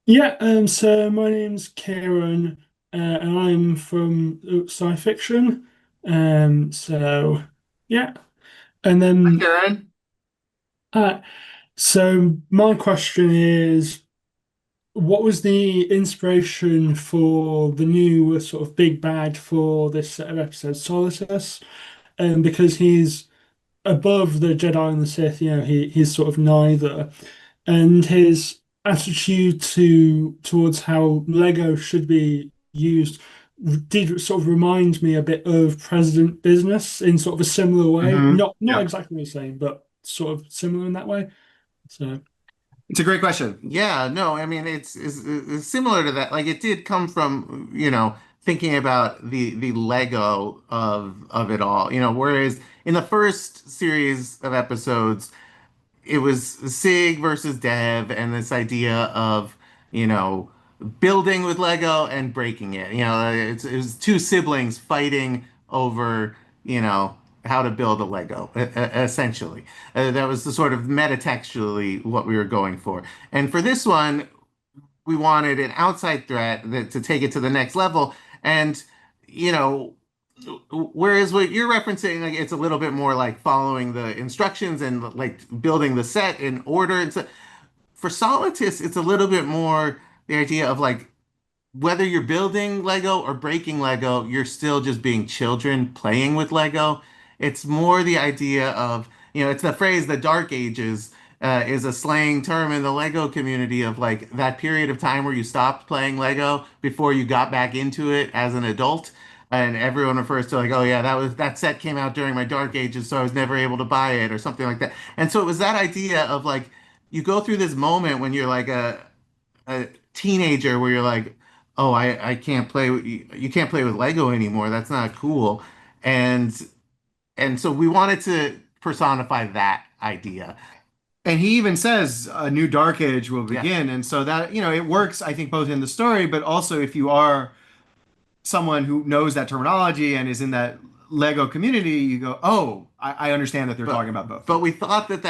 Yeah, so my name's Kieran, and I'm from sci fiction. So yeah, and Hi, then Kieran. uh, so my question is, what was the inspiration for the new sort of big bad for this set of episodes, Solstice? Because he's above the Jedi and the Sith, he's sort of neither. And his attitude towards how Lego should be used did sort of remind me a bit of President Business in sort of a similar way. Not Yep. exactly the same, but sort of similar in that way. So It's a great question. Yeah, no, I mean it's similar to that. Like it did come from, thinking about the Lego of it all. Whereas in the first series of episodes, it was Sig versus Dev and this idea of, you know, building with Lego and breaking it. It was two siblings fighting over, how to build a Lego, essentially. That was the sort of metatextually what we were going for. And for this one, we wanted an outside threat to take it to the next level. And, you know, whereas what you're referencing, like it's a little bit more like following the instructions and like building the set in order. And so for Solitus, it's a little bit more the idea of like whether you're building Lego or breaking Lego, you're still just being children playing with Lego. It's more the idea of, it's the phrase the Dark Ages is a slang term in the Lego community of like that period of time where you stopped playing Lego before you got back into it as an adult. And everyone refers to like, oh yeah, that set came out during my Dark Ages, so I was never able to buy it or something like that. And so it was that idea of like you go through this moment when you're like a teenager where you're like, oh, I can't play with you can't play with Lego anymore. That's not cool. And and so we wanted to personify that idea. And he even says a new dark age will Yeah. begin. And so that, it works, I think, both in the story, but also if you are someone who knows that terminology and is in that Lego community, you go, oh, I understand that they're But talking about both but things. we thought that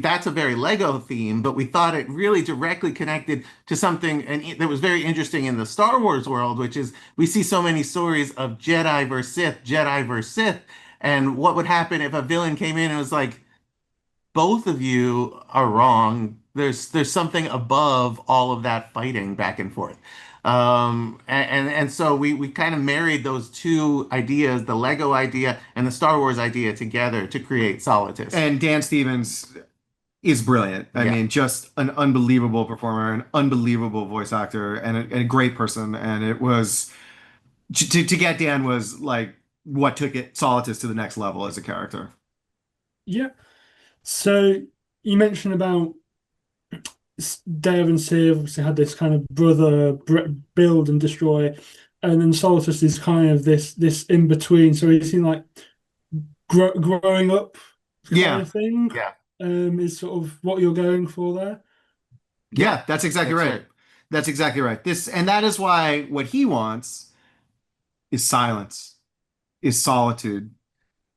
that's a very Lego theme, but we thought it really directly connected to something that was very interesting in the Star Wars world, which is we see so many stories of Jedi versus Sith, and what would happen if a villain came in and was like, both of you are wrong. There's something above all of that fighting back and forth. And so we kind of married those two ideas, the Lego idea and the Star Wars idea together to create Solitus. And Dan Stevens is brilliant. I Yeah. mean, just an unbelievable performer, an unbelievable voice actor, and a great person. And it was to get Dan was like what took it Solitus to the next level as a character. yeah. So you mentioned about Dave and Siv obviously had this kind of build and destroy, and then Solstice is kind of this in between. So he's in like growing up kind Yeah, of thing. Yeah. Is sort of what you're going for there. Yeah. yeah, that's exactly That's right. right. That's exactly right. And that is why what he wants is silence, is solitude,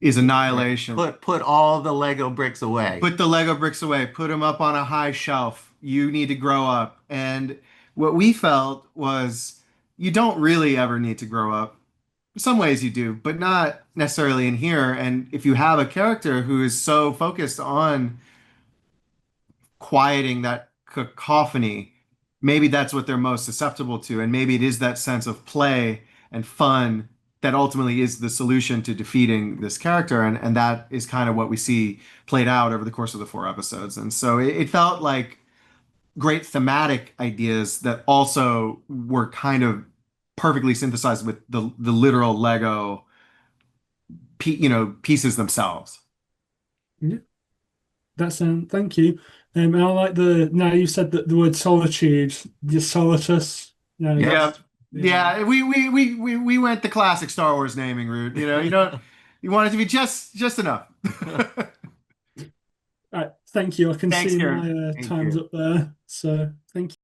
is Right. annihilation. Put all the Lego bricks away. Put the Lego bricks away, put them up on a high shelf. You need to grow up. And what we felt was you don't really ever need to grow up. In some ways you do, but not necessarily in here. And if you have a character who is so focused on quieting that cacophony, maybe that's what they're most susceptible to. And maybe it is that sense of play and fun that ultimately is the solution to defeating this character. And that is kind of what we see played out over the course of the four episodes. And so it felt like great thematic ideas that also were kind of perfectly synthesized with the literal Lego, pieces themselves. Yeah, that's thank you. And I like the now you said that the word solitude, just solitus. Yeah, Yep. Yeah, that's yeah. yeah. We went the classic Star Wars naming route. You want it to be just enough. Right, thank you. I can Thanks, see Karen. my Thank time's you. up there. So thank you.